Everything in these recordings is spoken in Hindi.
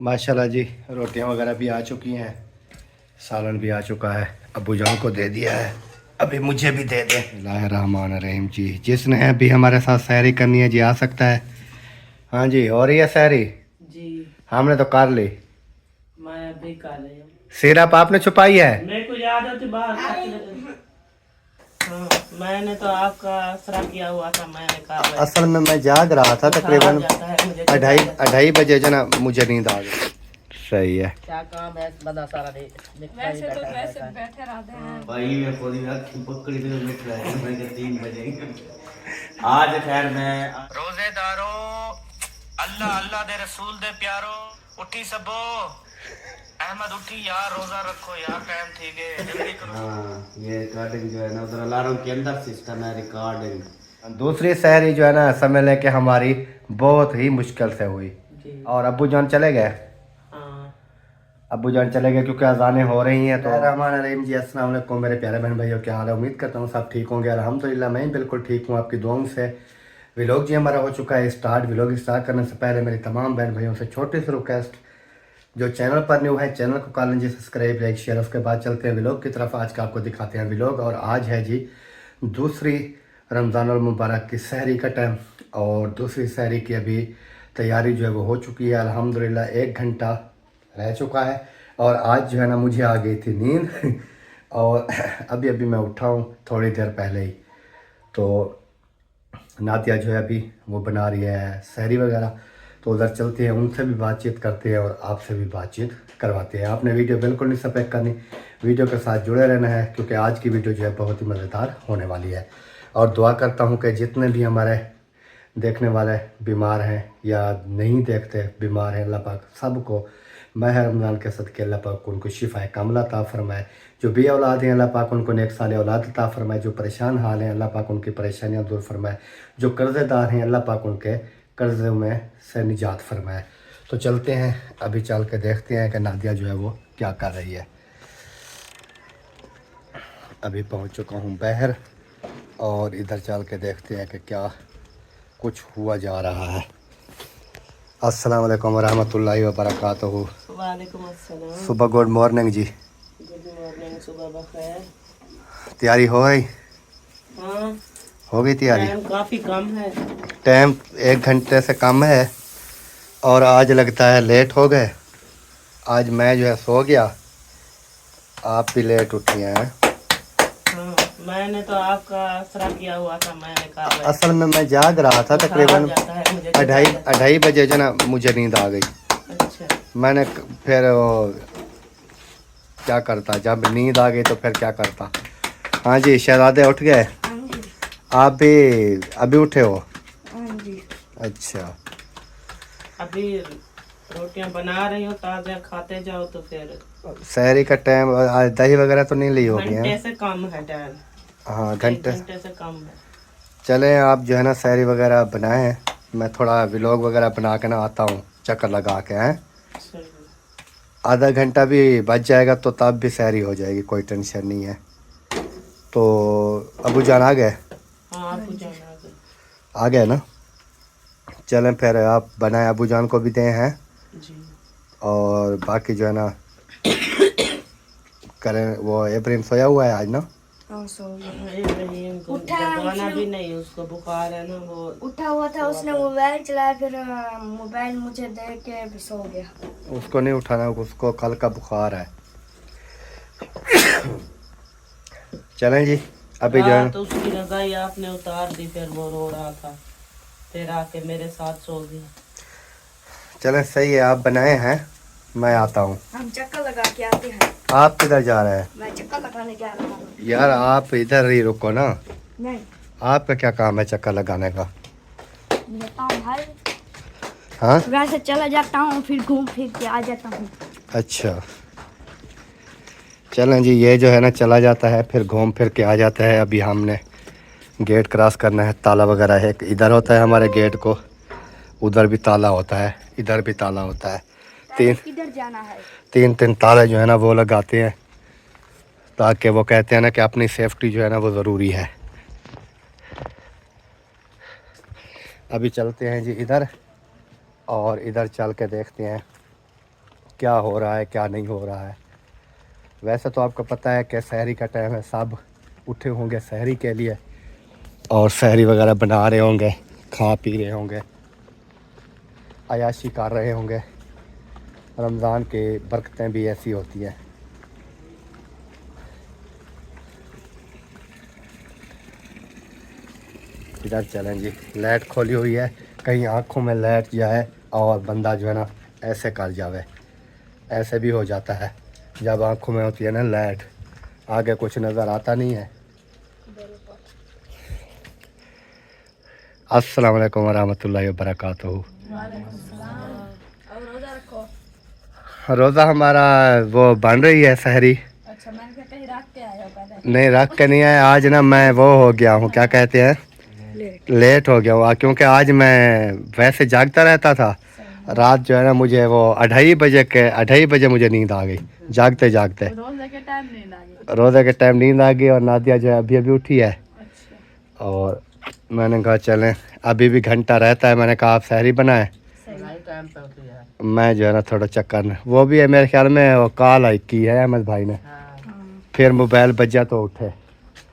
माशाल्लाह जी, रोटियां वगैरह भी आ चुकी हैं, सालन भी आ चुका है। अब्बू जान को दे दिया है, अभी मुझे भी दे दें। बिस्मिल्लाहिर्रहमानिर्रहीम जी, जिसने अभी हमारे साथ सैरी करनी है जी आ सकता है। हाँ जी, हो रही है सैरी जी। हमने तो कर ली। मैं अभी कर रही हूँ। सिरप आपने छुपाई है? मेरे को याद है तो बाहर हाँ, मैंने तो आपका असरा किया हुआ था, मैंने कहा असल में मैं जाग रहा था तकरीबन जाता है मुझे तो अढ़ाई अढ़ाई बजे जो ना मुझे नींद आ गई। सही है क्या काम है बंदा सारा वैसे तो वैसे बैठे रहते हैं भाई मैं खुद ही अखी पकड़ी तो बैठ रहा है मैं 3 बजे आज खैर मैं रोजेदारो अल्लाह अल्लाह दे रसूल दे प्यारो उठी सबो अहमद उठी यार रोजा रखो यार टाइम थी गए जल्दी करो। हाँ ये रिकॉर्डिंग जो है ना उधर अलार्म के अंदर सिस्टम है रिकॉर्डिंग। दूसरी सैरी जो है ना समझ लें कि हमारी बहुत ही मुश्किल से हुई। जी। और अब्बू जान चले गए। हाँ। अब्बू जान चले गए क्योंकि अजानें हो रही हैं। तो रहमान रहीम जी, अस्सलाम वालेकुम मेरे प्यारे बहन भाइयों, क्या हाल है? उम्मीद करता हूँ सब ठीक होंगे। अल्हम्दुलिल्लाह मैं बिल्कुल ठीक हूँ, आपकी दुआओं से। व्लॉग जी हमारा हो चुका है स्टार्ट। व्लॉग स्टार्ट करने से पहले मेरी तमाम बहन भाइयों से छोटी सी रिक्वेस्ट, जो चैनल पर न्यू है चैनल को कर लीजिए सब्सक्राइब, लाइक, शेयर। उसके बाद चलते हैं व्लॉग की तरफ। आज का आपको दिखाते हैं व्लॉग। और आज है जी दूसरी रमज़ानुल मुबारक की सहरी का टाइम, और दूसरी सहरी की अभी तैयारी जो है वो हो चुकी है। अल्हम्दुलिल्लाह 1 घंटा रह चुका है। और आज जो है ना मुझे आ गई थी नींद और अभी अभी मैं उठा हूँ थोड़ी देर पहले ही। तो नातिया जो है अभी वो बना रही है सहरी वगैरह, तो उधर चलते हैं, उनसे भी बातचीत करते हैं और आपसे भी बातचीत करवाते हैं। आपने वीडियो बिल्कुल नहीं स्किप करनी, वीडियो के साथ जुड़े रहना है क्योंकि आज की वीडियो जो है बहुत ही मज़ेदार होने वाली है। और दुआ करता हूँ कि जितने भी हमारे देखने वाले बीमार हैं या नहीं देखते बीमार हैं, अल्लाह पाक सबको माह रमज़ान के सदक़े अल्लाह पाक उनको शिफ़ा कामिला अता फ़रमाए। जो बे औलाद हैं अल्लाह पाक उनको नेक साले औलाद अता फ़रमाए। जो परेशान हाल हैं अल्लाह पाक उनकी परेशानियां दूर फरमाए। जो कर्ज़ेदार हैं अल्लाह पाक उनके कर्ज़ों में से निजात फरमाए। तो चलते हैं, अभी चल के देखते हैं कि नादिया जो है वो क्या कर रही है। अभी पहुंच चुका हूं बाहर और इधर चल के देखते हैं कि क्या कुछ हुआ जा रहा है। अस्सलाम वालेकुम रहमतुल्लाहि व बरकातहू। वालेकुम अस्सलाम। सुबह गुड मॉर्निंग जी। गुड मॉर्निंग, सुबह बखैर। तैयारी हो गई? हाँ, हो गई तैयारी? टाइम काफ़ी कम है। टाइम 1 घंटे से कम है और आज लगता है लेट हो गए। आज मैं जो है सो गया, आप भी लेट उठी हैं। हाँ, मैंने तो आपका असरा किया हुआ था, मैंने कहा असल में मैं जाग रहा था तकरीबन जाता है मुझे अढ़ाई बजे जो ना मुझे नींद आ गई। अच्छा। मैंने फिर क्या करता, जब नींद आ गई तो फिर क्या करता। हाँ जी, शहजादे उठ गए? आप भी अभी उठे हो? हाँ जी। अच्छा, अभी रोटियां बना रही हूँ, ताज़ा खाते जाओ तो फिर सहरी का टाइम। आज दही वगैरह तो नहीं ली होगी? घंटे से कम है टाइम। हाँ, 1 घंटे घंटे से कम है। चलें, आप जो है ना सहरी वगैरह बनाएं, मैं थोड़ा व्लॉग वगैरह बना के ना आता हूँ, चक्कर लगा के हैं। सही। आधा घंटा भी बच जाएगा तो तब भी सहरी हो जाएगी, कोई टेंशन नहीं है। तो अबू जान आ गए? हाँ, आपको जाना है। आ गए ना? चलें फिर आप बनाएं, अबू जान को भी दें हैं। जी। और बाकी जो है ना करें। वो इब्राहिम सोया हुआ है आज ना? इब्राहिम को जगाना भी नहीं, उसको बुखार है ना, वो उठा हुआ था, उसने मोबाइल चलाया, फिर मोबाइल मुझे दे के फिर सो गया। उसको नहीं उठाना, उसको कल का बुखार है। चलें जी, अभी जो है रात उसकी रजाई आपने उतार दी, फिर वो रो रहा था, फिर आके मेरे साथ सो गया। चलें, सही है, आप बनाए हैं, मैं आता हूँ। हम चक्कर लगा के आते हैं। आप किधर जा रहे हैं? मैं चक्कर लगाने जा रहा हूँ। यार आप इधर ही रुको ना। नहीं, आपका क्या काम है चक्कर लगाने का? जाता हूँ भाई। हाँ, वैसे चला जाता हूँ, फिर घूम फिर के आ जाता हूँ। अच्छा चलें जी, ये जो है ना चला जाता है फिर घूम फिर के आ जाता है। अभी हमने गेट क्रॉस करना है, ताला वगैरह है, इधर होता है हमारे गेट को, उधर भी ताला होता है, इधर भी ताला होता है। किधर जाना है? तीन ताले जो है ना वो लगाते हैं, ताकि वो कहते हैं ना कि अपनी सेफ्टी जो है ना वो ज़रूरी है। अभी चलते हैं जी इधर, और इधर चल के देखते हैं क्या हो रहा है क्या नहीं हो रहा है। वैसे तो आपको पता है कि सहरी का टाइम है, सब उठे होंगे सहरी के लिए और सहरी वगैरह बना रहे होंगे, खा पी रहे होंगे, अयाशी कर रहे होंगे। रमज़ान की बरकतें भी ऐसी होती हैं। इधर चलें जी, लाइट खोली हुई है, कहीं आँखों में लाइट जाए और बंदा जो है ना ऐसे कर जावे। ऐसे भी हो जाता है जब आँखों में होती है ना लाइट, आगे कुछ नज़र आता नहीं है। अस्सलाम वालेकुम वरहमतुल्लाहि वबरकातुहू। रोज़ा हमारा वो बन रही है सहरी। अच्छा, मैंने कहीं रख के आया हो पहले। नहीं रख के नहीं आया, आज ना मैं वो हो गया हूँ, क्या कहते हैं, लेट हो गया हूँ, क्योंकि आज मैं वैसे जागता रहता था। रात जो है ना मुझे वो 2:30 बजे मुझे नींद आ गई, जागते जागते रोज़े के टाइम नींद आ गई। रोज़े के टाइम नींद आ गई। और नादिया जो है अभी अभी उठी है। और मैंने कहा चलें, अभी भी घंटा रहता है, मैंने कहा आप सहरी बनाएं, टाइम पे होती है। मैं जो है ना थोड़ा चक्कर, वो भी है मेरे ख्याल में वो कॉल आई की है अहमद भाई ने, फिर मोबाइल बजा तो उठे।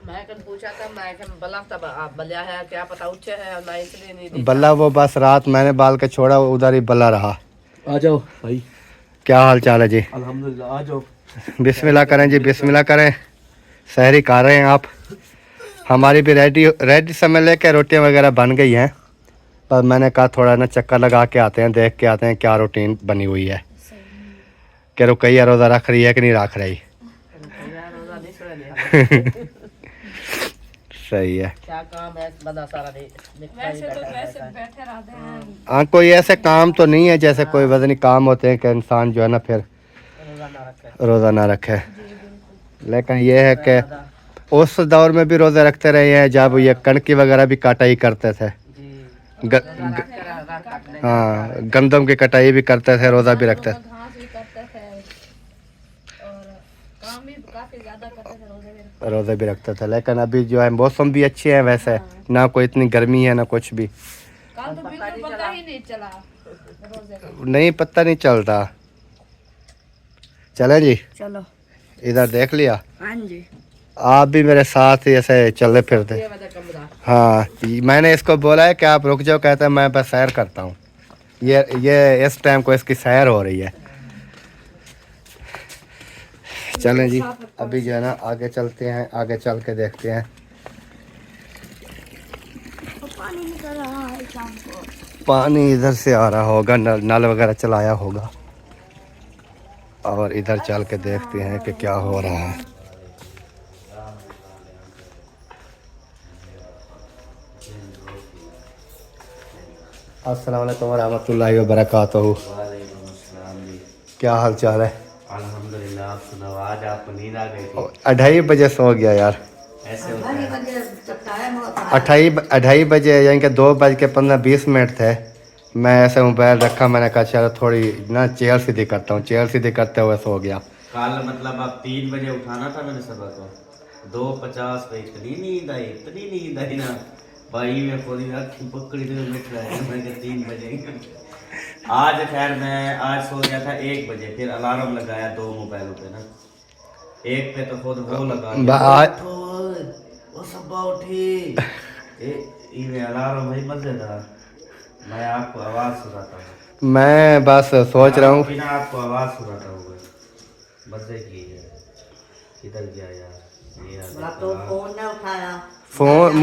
मैं कल पूछा था, मैं बल्ला तब आप बल्ला है क्या पता उठे है और मैं इसलिए नहीं दी। बल्ला वो बस रात मैंने बाल के छोड़ा, उधर ही बल्ला रहा। आ जाओ भाई। क्या हाल चाल है जी? अल्हम्दुलिल्लाह, आ जाओ। बिस्मिल्लाह करें जी, बिस्मिल्लाह करें। सहरी खा रहे हैं आप? हमारी भी रेडी समय लेके रोटियां वगैरह बन गई हैं, पर मैंने कहा थोड़ा ना चक्कर लगा के आते हैं, देख के आते हैं क्या रूटीन बनी हुई है, कि रुकैया रोज़ा रख रही है कि नहीं रख रही। सही है। क्या काम है बंदा सारा वैसे तो वैसे बैठे रहते हैं। हाँ, कोई ऐसे काम तो नहीं है जैसे कोई वजनी काम होते हैं कि इंसान जो है ना फिर रोज़ा ना रखे। लेकिन ये है कि उस दौर में भी रोज़े रखते रहे हैं जब ये कणकी वगैरह भी कटाई करते थे। हाँ, गंदम की कटाई भी करते थे, रोज़ा भी रखते थे। घास भी करते थे और काम भी काफी ज्यादा करते थे, रोज़े भी रखते थे। लेकिन अभी जो है मौसम भी अच्छे हैं, वैसे ना कोई इतनी गर्मी है ना कुछ भी। कल तो बिल्कुल पता ही नहीं चला रोज़े का। नहीं, पता नहीं चलता। चले जी, चलो। इधर देख लिया। हाँ जी। आप भी मेरे साथ ही ऐसे चलते फिरते। हाँ, मैंने इसको बोला है कि आप रुक जाओ, कहता है मैं बस सैर करता हूँ। ये इस टाइम को इसकी सैर हो रही है। चलें जी, अभी जो है ना आगे चलते हैं, आगे चल के देखते हैं। पानी निकल रहा है शाम को। पानी इधर से आ रहा होगा, नल वगैरह चलाया होगा। और इधर चल के देखते हैं कि क्या हो रहा है। अस्सलाम वालेकुम रहमतुल्लाहि व बरकातहू। क्या हाल चाल है? अल्हम्दुलिल्लाह, आप सुनाओ। आज आपको नींद आ गई थी? 2:30 बजे सो गया यार। ऐसे होता है। 2:30 बजे, यानी कि 2:15-20 थे। मैं ऐसे मोबाइल रखा, मैंने कहा चलो थोड़ी ना चेयर सीधी करता हूँ, चेयर सीधी करते हुए सो गया। कल मतलब आप 3 बजे उठाना था मैंने सबा को, 2:50 पे इतनी नींद आई ना भाई, मैं पूरी अखी पकड़ी तो बैठ रहा है। मैं 3 बजे। आज खैर मैं आज सो गया था 1 बजे, फिर अलार्म लगाया 2 मोबाइलों पे ना। एक पे तो खुद वो लगा वो सब उठी ये अलार्म भाई मजेदार। मैं आपको आवाज सुनाता हूँ। मैं बस सोच रहा हूँ, बिना आपको आवाज सुनाता हूँ मजे की है। किधर गया यार ये? तो फोन ने उठाया। फोन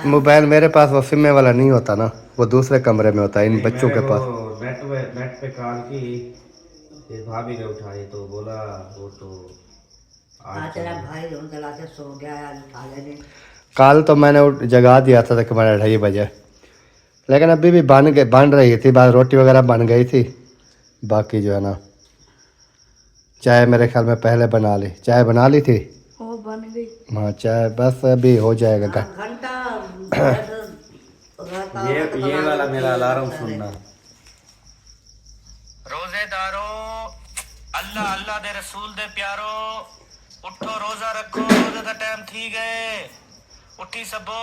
मोबाइल मेरे पास वो सिम वाला नहीं होता ना, वो दूसरे कमरे में होता है इन बच्चों के पास। नेट पे कॉल की, फिर भाभी ने उठाई तो बोला वो तो तेरा भाई उनका से सो गया यार, उठा लेने। कल तो मैंने जगा दिया था तकरीबन 2:30 बजे, लेकिन अभी भी बन रही थी, बाद रोटी वगैरह बन गई थी। बाकी जो है ना चाय मेरे ख्याल में पहले बना ली, चाय बना ली थी। वो बन गई। हाँ, चाय बस अभी हो जाएगा। घंटा ये वाला मेरा अलार्म सुनना। रोजेदारो, अल्लाह अल्लाह दे रसूल दे प्यारो, उठो रोजा रखो, रोजे दा टाइम थी गए, उठी सबो।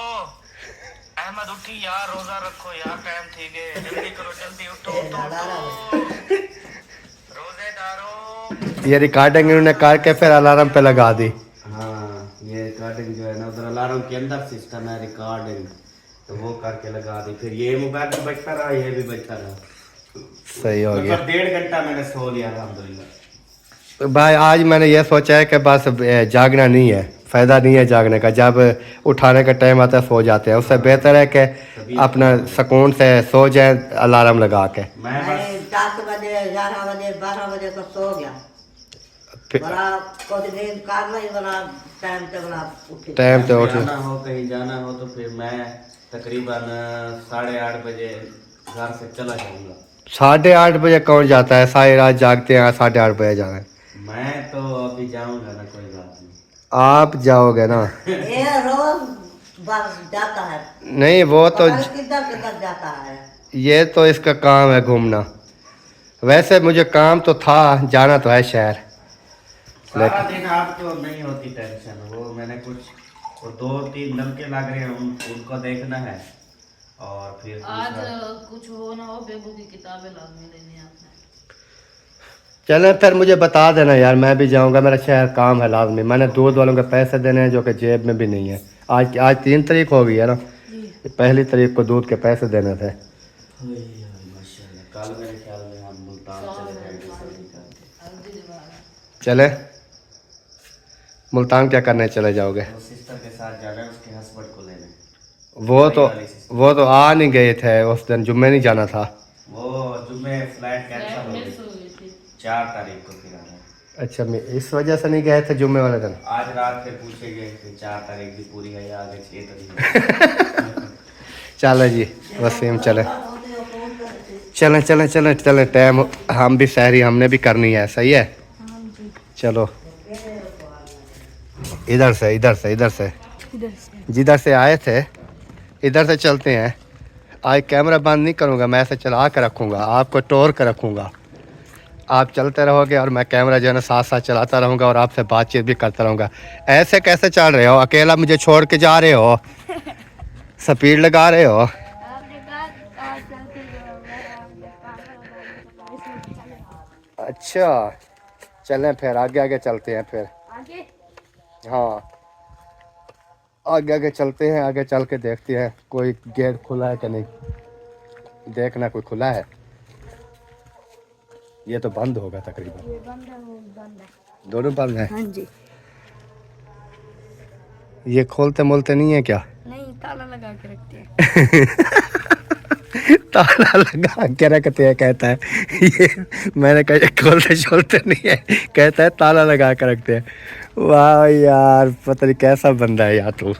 अहमद उठी यार, रोजा रखो यार, टाइम थी गए, जल्दी करो, जल्दी उठो उठो उठो। रोजेदारो ये रिकॉर्डिंग इन्होंने करके फिर अलार्म पे लगा दी। हाँ, ये रिकॉर्डिंग जो है ना उधर अलार्म के अंदर सिस्टम है रिकॉर्डिंग, तो वो करके लगा दी। फिर ये मोबाइल भी बजता रहा, ये भी बजता रहा। सही हो गया मतलब 1.5 घंटा मैंने सो लिया अल्हम्दुलिल्लाह। भाई। आज मैंने ये सोचा है कि बस जागना नहीं है, फ़ायदा नहीं है जागने का। जब उठाने का टाइम आता है सो जाते हैं। उससे बेहतर है कि अपना सुकून से सो जाए अलार्म लगा के। मैं बस 10 बजे 11 बजे 12 बजे तो सो गया, फिर बड़ा कुछ नींद कर नहीं, बड़ा टाइम पे बड़ा उठी। टाइम पे उठ जाना हो, कहीं जाना हो तो फिर मैं तकरीबन 8:30 बजे घर से चला जाऊंगा। 8:30 बजे कौन जाता है? सारी रात जागते हैं, 8:30 बजे जाना है। मैं तो अभी जाऊंगा ना, कोई बात नहीं। आप जाओगे ना? ये रोज बस जाता है, नहीं वो तो पता नहीं किधर किधर जाता है। ये तो इसका काम है घूमना। वैसे मुझे काम तो था, जाना तो है शहर। सारा दिन आपको नहीं होती टेंशन, वो मैंने कुछ वो 2-3 नलके लग रहे हैं, उनको देखना है। और फिर आज कुछ हो ना हो, बेबू की किताबें लानी लेनी आपने। चले फिर मुझे बता देना यार, मैं भी जाऊंगा, मेरा शहर काम है लाजमी। मैंने दूध वालों के पैसे देने हैं जो कि जेब में भी नहीं है। आज 3 तारीख हो गई है ना, 1 तारीख को दूध के पैसे देने थे। माशाल्लाह, कल मेरे ख्याल में हम मुल्तान चले जाएंगे सभी का। चले मुल्तान क्या करने चले जाओगे? वो सिस्टर के साथ जाना है, उसके हस्बैंड को लेने। वो तो आ नहीं गए थे उस दिन, जुम्मे नहीं जाना था। वो जुम्मे फ्लाइट कैंसिल हो गई 4 तारीख को, फिर आना। अच्छा, मैं इस वजह से नहीं गए थे जुम्मे वाले दिन। आज रात से पूछेंगे कि 4 तारीख भी पूरी है या आगे 6 तारीख। चलो जी वसीम, चलें टाइम, हम भी सहरी हमने भी करनी है। सही है, चलो इधर से जिधर से आए थे इधर से चलते हैं। आज कैमरा बंद नहीं करूँगा, मैं ऐसे चला कर रखूँगा, आपको टोर कर रखूँगा। आप चलते रहोगे और मैं कैमरा जो है ना साथ साथ चलाता रहूँगा और आपसे बातचीत भी करता रहूँगा। ऐसे कैसे चल रहे हो? अकेला मुझे छोड़ के जा रहे हो? स्पीड लगा रहे हो? अच्छा चलें फिर आगे चलते हैं फिर। हाँ आगे चलते हैं, आगे चल के देखते हैं कोई गेट खुला है कि नहीं। देखना कोई खुला है, ये तो बंद होगा तकरीबन। ये बंद है, वो बंद है। दोनों बंद है। हाँ जी। ये खोलते मोलते नहीं है क्या? नहीं, ताला लगा के रखते हैं। ताला लगा के रखते हैं कहता है। ये मैंने कहा खोलते छोलते नहीं है, कहता है ताला लगा के रखते हैं। वाह यार, पता नहीं कैसा बंदा है यार, तू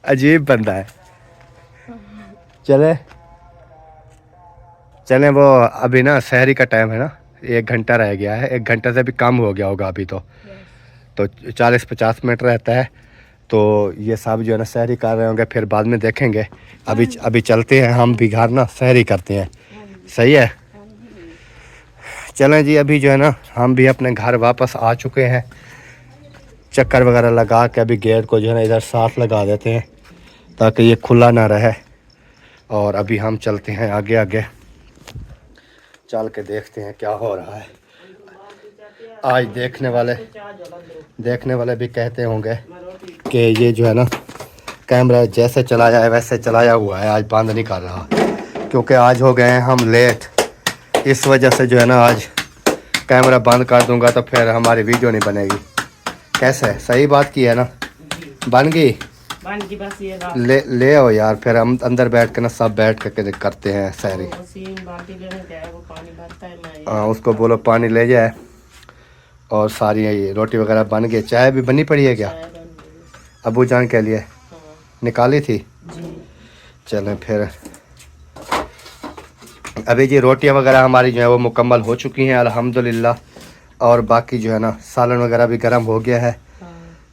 अजीब बंदा है। चले वो अभी ना सहरी का टाइम है ना, 1 घंटा रह गया है, 1 घंटे से भी कम हो गया होगा अभी तो 40-50 मिनट रहता है। तो ये सब जो है ना सहरी कर रहे होंगे, फिर बाद में देखेंगे। अभी चलते हैं हम भी घर ना, सहरी करते हैं। सही है, चलें जी। अभी जो है ना हम भी अपने घर वापस आ चुके हैं। चक्कर वगैरह लगा के अभी गेट को जो है ना इधर साथ लगा देते हैं ताकि ये खुला ना रहे। और अभी हम चलते हैं आगे चल के देखते हैं क्या हो रहा है। आज देखने वाले भी कहते होंगे कि ये जो है ना कैमरा जैसे चलाया है वैसे चलाया हुआ है, आज बंद नहीं कर रहा। क्योंकि आज हो गए हैं हम लेट, इस वजह से जो है ना आज कैमरा बंद कर दूंगा तो फिर हमारी वीडियो नहीं बनेगी। कैसे, सही बात की है ना? बन गई बस ये ले आओ यार, फिर हम अंदर बैठ के ना सब बैठ के करते हैं सहरी। बाल्टी लेने गया है, वो पानी भरता है। मैं हाँ उसको बोलो पानी ले जाए। और सारी ये रोटी वगैरह बन गई, चाय भी बनी पड़ी है क्या? अबू जान के लिए निकाली थी जी। चलें फिर। अभी जी रोटियां वगैरह हमारी जो है वो मुकम्मल हो चुकी हैं अल्हम्दुलिल्लाह। और बाकी जो है ना सालन वगैरह भी गर्म हो गया है,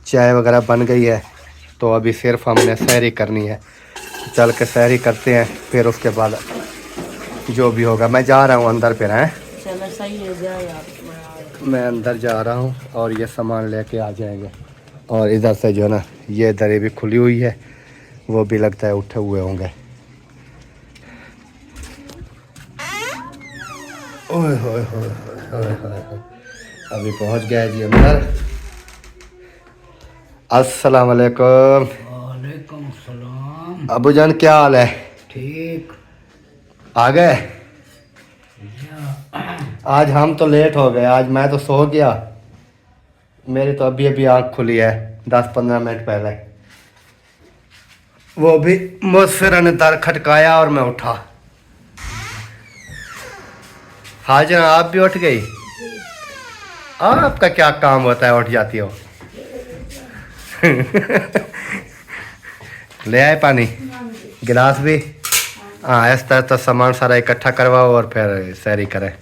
चाय वगैरह बन गई है। तो अभी सिर्फ हमने सहरी करनी है, चल के सहरी करते हैं, फिर उसके बाद जो भी होगा। मैं जा रहा हूँ अंदर फिर हैं। चलो सही है, जाए आप। मैं अंदर जा रहा हूँ और ये सामान लेके आ जाएंगे। और इधर से जो है ना ये दरी भी खुली हुई है, वो भी लगता है उठे हुए होंगे। ओए होए होए होए। अभी पहुंच गया है जी अंदर। अस्सलाम वालेकुम। वालेकुम सलाम। अबू जान क्या हाल है? ठीक। आ गए? आज हम तो लेट हो गए, आज मैं तो सो गया। मेरी तो अभी अभी आँख खुली है 10-15 मिनट पहले। वो भी मुसफिरा ने दर खटकाया और मैं उठा। हाजिर आप भी उठ गई? आपका क्या काम होता है उठ जाती हो? ले आए पानी, गिलास भी? हाँ, इस तरह तो सामान सारा इकट्ठा करवाओ और फिर सैरी करें,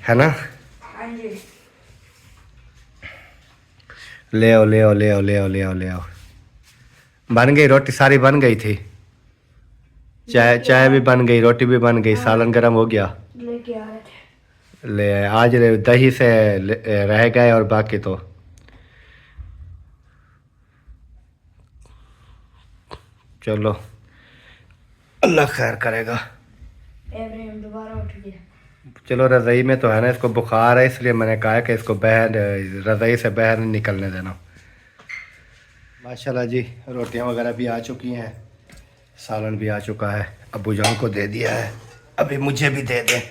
है ना? ले आओ ले आओ ले आओ ले आओ ले आओ ले आओ। बन गई रोटी? सारी बन गई थी। चाय भी बन गई, रोटी भी बन गई, सालन गर्म हो गया। लेके आ रहे थे। ले आए। आज दही से रह गए और बाकी तो चलो अल्लाह खैर करेगा। इब्राहिम दोबारा उठ गया। चलो रज़ाई में तो है ना, इसको बुखार है इसलिए मैंने कहा कि इसको बाहर रज़ाई से बाहर नहीं निकलने देना। माशाल्लाह जी, रोटियां वगैरह भी आ चुकी हैं, सालन भी आ चुका है। अबू जान को दे दिया है, अभी मुझे भी दे दें।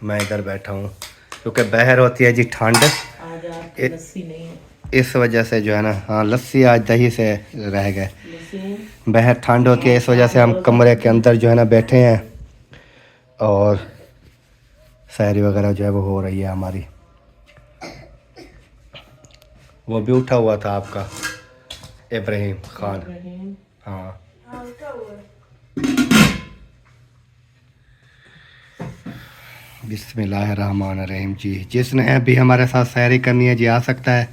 मैं इधर बैठा हूँ क्योंकि बाहर होती है जी ठंड, आज आपकी लस्सी नहीं है। इस वजह से जो है ना, हाँ लस्सी आज दही से रह गए। लस्सी बाहर ठंड होती है, इस वजह से हम कमरे के अंदर जो है ना बैठे हैं और सैरी वगैरह जो है वो हो रही है हमारी। वो भी उठा हुआ था आपका इब्राहिम खान। हाँ बिस्मिल्लाहिर्रहमानिर्रहीम जी। जिसने अभी हमारे साथ सैरी करनी है जी आ सकता है।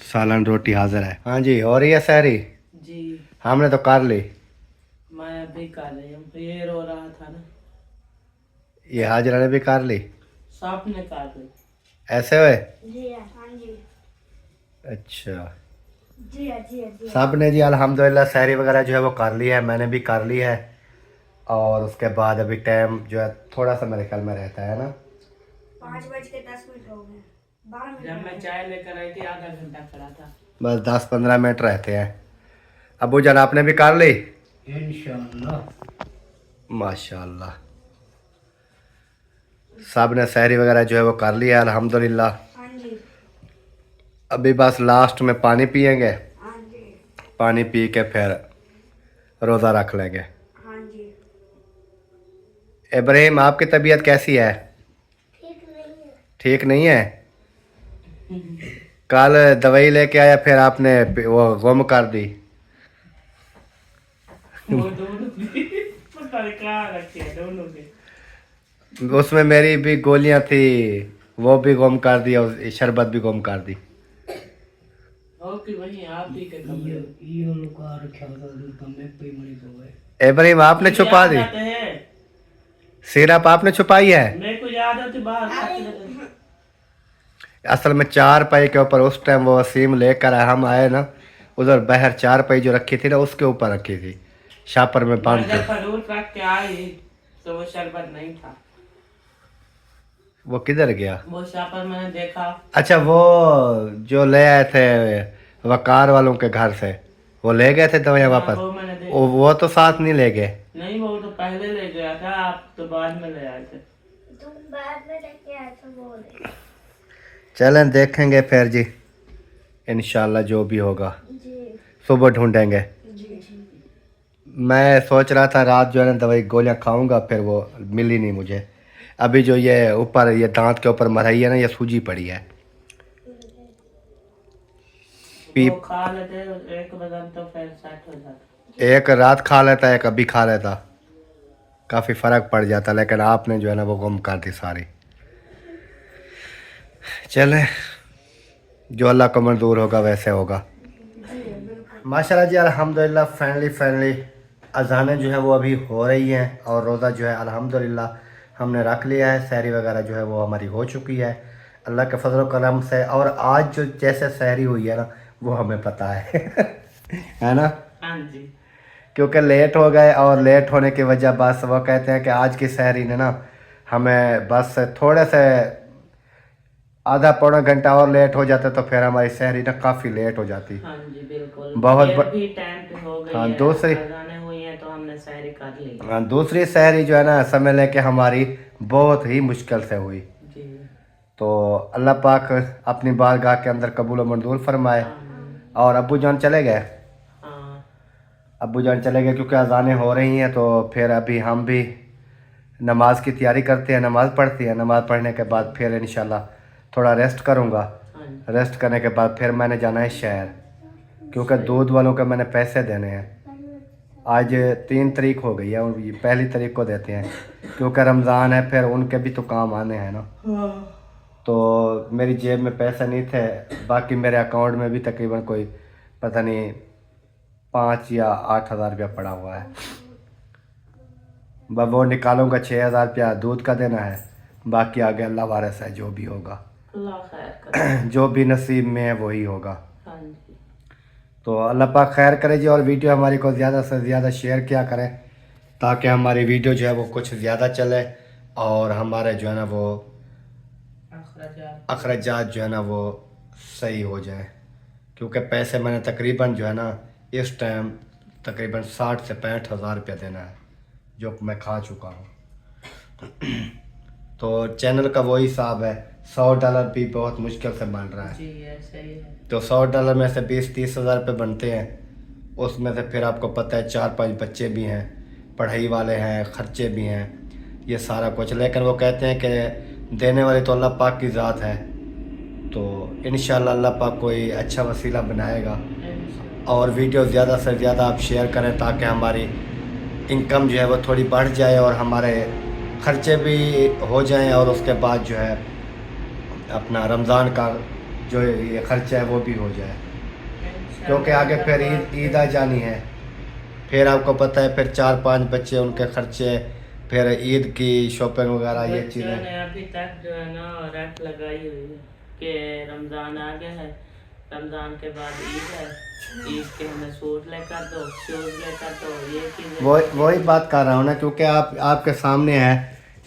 सालन रोटी हाजिर है। हाँ जी, हो रही है सैरी? जी हमने तो कर ली। मैं अभी कर रही हूँ, ये रो रहा था ना। ये हाजिरा ने भी कर ली? सांप ने काट ली। ऐसे हुए? जी हाँ जी। अच्छा जी हाँ जी हाँ जी। सब ने जी अल्हम्दुलिल्लाह सैरी वगैरह जो है वो कर ली है, मैंने भी कर ली है। और उसके बाद अभी टाइम जो है थोड़ा सा मेरे ख्याल में रहता है ना, 5:10 हो गए। 12 मिनट। जब मैं चाय लेकर आई थी आधा घंटा खड़ा था। बस 10-15 मिनट रहते हैं। अबू जान आपने भी कर ली? इंशाअल्लाह। माशाल्लाह, सब ने सैरी वगैरह जो है वो कर लिया अल्हम्दुलिल्लाह। हाँ जी अभी बस लास्ट में पानी पियेंगे, हाँ जी पानी पी के फिर रोज़ा रख लेंगे। हाँ जी। इब्राहिम आपकी तबीयत कैसी है? ठीक नहीं है। ठीक नहीं है? कल दवाई लेके आया फिर आपने वो गुम कर दी। वो दोनों भी पता नहीं कहाँ रखे हैं दोनों के। उसमें मेरी भी गोलियां थी, वो भी गुम कर दी और शरबत भी गुम कर दी। ओके वही आप ही के कमरे में। ये लुका रखा था तो मैं पे मरी हो गए। इब्राहिम आपने छुपा दी? याद आते हैं? सिरप आपने छुपाई है? मेरे को याद आती बाहर खाते रहते। असल में 4 पाई के ऊपर उस टाइम वो वसीम लेकर आए, हम आए ना उधर बाहर 4 पाई जो रखी थी ना उसके ऊपर रखी थी, शापर में बांध जब के। फरूल रख के आई तो वो शरबत नहीं था। वो किधर गया? वो शापर मैंने देखा। अच्छा वो जो ले आए थे वकार वालों के घर से, वो ले गए थे दवाइयाँ वापस? वो मैंने देखा। वो तो साथ नहीं ले गए? नहीं वो तो पहले ले गया था, आप तो बाद में ले आए थे। तुम बाद में लेके आए तो बोले। चलें देखेंगे फिर जी, इंशाल्लाह जो भी होगा जी सुबह ढूंढेंगे। जी जी। मैं सोच रहा था रात जो है ना दवाई गोलियां खाऊंगा, फिर वो मिली नहीं मुझे। अभी जो ये ऊपर ये दांत के ऊपर मरई है ना, ये सूजी पड़ी है। वो खा लेते एक बदन तो फिर सेट हो जाता। एक रात खा लेता, एक अभी खा लेता, काफ़ी फ़र्क पड़ जाता, लेकिन आपने जो है ना वो गुम कर दी सारी। चले जो अल्लाह को मंजूर होगा वैसे होगा। माशाल्लाह जी अल्हम्दुलिल्लाह फाइनली अजानें जो है वो अभी हो रही हैं और रोज़ा जो है अल्हम्दुलिल्लाह हमने रख लिया है। सहरी वगैरह जो है वो हमारी हो चुकी है अल्लाह के फजल करम से। और आज जो जैसे सहरी हुई है ना वो हमें पता है है ना, हाँ जी। क्योंकि लेट हो गए और लेट होने की वजह बस वो कहते हैं कि आज की सहरी ने ना हमें बस थोड़े से आधा पौना घंटा और लेट हो जाता तो फिर हमारी सहरी ना काफ़ी लेट हो जाती। हाँ जी बिल्कुल, बहुत भी टाइम पे हो गई हाँ है, दूसरी अज़ानें हुई हैं तो हमने सहरी कर ली। हाँ दूसरी सहरी जो है ना समझ लें कि हमारी बहुत ही मुश्किल से हुई। जी तो अल्लाह पाक अपनी बारगाह के अंदर कबूल व मंजूर फरमाए। और अब्बू जान चले गए, हाँ अब्बू जान चले गए क्योंकि अजानें हो रही हैं। तो फिर अभी हम भी नमाज की तैयारी करते हैं, नमाज़ पढ़ती है। नमाज़ पढ़ने के बाद फिर इंशाल्लाह थोड़ा रेस्ट करूँगा। हाँ जी, रेस्ट करने के बाद फिर मैंने जाना है शहर, क्योंकि दूध वालों के मैंने पैसे देने हैं। आज 3 तारीख हो गई है और ये 1 तारीख को देते हैं क्योंकि रमज़ान है, फिर उनके भी तो काम आने हैं ना। तो मेरी जेब में पैसे नहीं थे, बाकी मेरे अकाउंट में भी तकरीबन कोई पता नहीं 5 या 8 हज़ार रुपया पड़ा हुआ है। बस वो निकालूंगा, 6 हज़ार रुपया दूध का देना है, बाकी आगे अल्लाह वारिस है, जो भी होगा अल्लाह खैर करे। जो भी नसीब में है वही होगा। हाँ जी तो अल्लाह पाक खैर करे जी। और वीडियो हमारी को ज़्यादा से ज़्यादा शेयर किया करें ताकि हमारी वीडियो जो है वो कुछ ज़्यादा चले और हमारे जो है ना वो अखराजात जो है ना वो सही हो जाए। क्योंकि पैसे मैंने तकरीबन जो है ना इस टाइम तकरीबन 60 से 65 हज़ार रुपया देना है जो मैं खा चुका हूँ। तो चैनल का वही हिसाब है, $100 भी बहुत मुश्किल से बन रहा है। जी ऐसे ही है। तो $100 में से 20-30 हज़ार रुपये बनते हैं। उसमें से फिर आपको पता है 4-5 बच्चे भी हैं, पढ़ाई वाले हैं, ख़र्चे भी हैं, ये सारा कुछ। लेकिन वो कहते हैं कि देने वाली तो अल्लाह पाक की ज़ात है। तो इंशाल्लाह अल्लाह पाक कोई अच्छा वसीला बनाएगा। और वीडियो ज़्यादा से ज़्यादा आप शेयर करें ताकि हमारी इनकम जो है वो थोड़ी बढ़ जाए और हमारे ख़र्चे भी हो जाएं और उसके बाद जो है अपना रमज़ान का जो ये ख़र्चा है वो भी हो जाए। क्योंकि आगे फिर ईद आ जानी है, फिर आपको पता है फिर 4-5 बच्चे, उनके ख़र्चे, फिर ईद की शॉपिंग वगैरह ये बच्चों चीज़ें। ने अभी तक जो है ना रट लगाई हुई है कि रमज़ान आ गया है, रमज़ान के बाद ईद है, ईद के हमें सूट लेकर दो, शूज़ लेकर दो, ये चीज़ें। वही बात कर रहा हूँ ना, क्योंकि आपके सामने है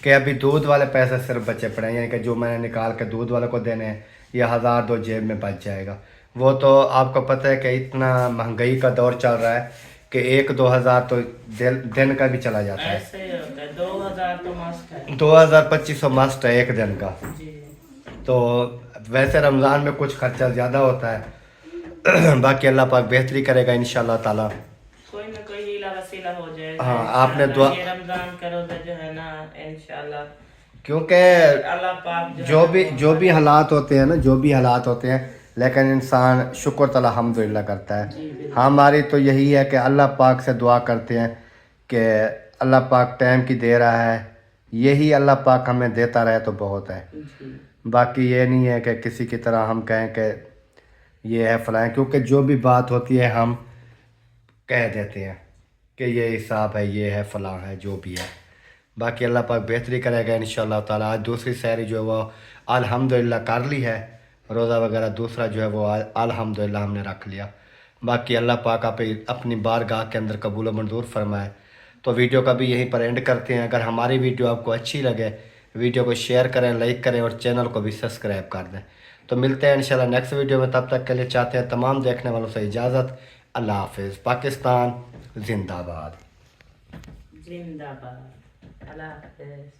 कि अभी दूध वाले पैसे सिर्फ बचे पड़े हैं, यानी कि जो मैंने निकाल के दूध वाले को देने हैं, या 1000-2 जेब में बच जाएगा। वो तो आपको पता है कि इतना महंगाई का दौर चल रहा है कि 1-2 हज़ार तो दिन का भी चला जाता है। ऐसे ही होता है, 2000 तो मस्त है। 2200 मस्त है एक दिन का। जी तो वैसे रमज़ान में कुछ खर्चा ज़्यादा होता है बाकी अल्लाह पाक बेहतरी करेगा इंशाल्लाह ताला। कोई ना कोई हीला वसीला हो जाएगा। हाँ, आपने इंशाल्लाह ये रमज़ान का रोज़ा जो है ना इंशाल्लाह, क्योंकि अल्लाह पाक जो भी हालात होते हैं ना, जो भी हालात होते हैं, लेकिन इंसान शुक्र तला अल्हम्दुलिल्लाह करता है। हमारी तो यही है कि अल्लाह पाक से दुआ करते हैं कि अल्लाह पाक टाइम की दे रहा है, यही अल्लाह पाक हमें देता रहे तो बहुत है। जी बाकी ये नहीं है कि किसी की तरह हम कहें कि ये है फलाएं, क्योंकि जो भी बात होती है हम कह देते हैं कि ये हिसाब है, ये है फलां है, जो भी है। बाकी अल्लाह पाक बेहतरी करेगा इंशाल्लाह ताला। आज दूसरी सहरी जो है वो अल्हम्दुलिल्लाह कर ली है, रोज़ा वगैरह दूसरा जो है वो अल्हम्दुलिल्लाह हमने रख लिया। बाकी अल्लाह पाक आप अपनी बारगाह के अंदर कबूल व मंजूर फरमाए। तो वीडियो का भी यहीं पर एंड करते हैं। अगर हमारी वीडियो आपको अच्छी लगे, वीडियो को शेयर करें, लाइक करें और चैनल को भी सब्सक्राइब कर दें। तो मिलते हैं इंशाल्लाह नेक्स्ट वीडियो में, तब तक के लिए चाहते हैं तमाम देखने वालों से इजाज़त। अल्लाह हाफिज़। पाकिस्तान जिंदाबाद। जिंदाबाद। अल्लाह हाफ़िज़।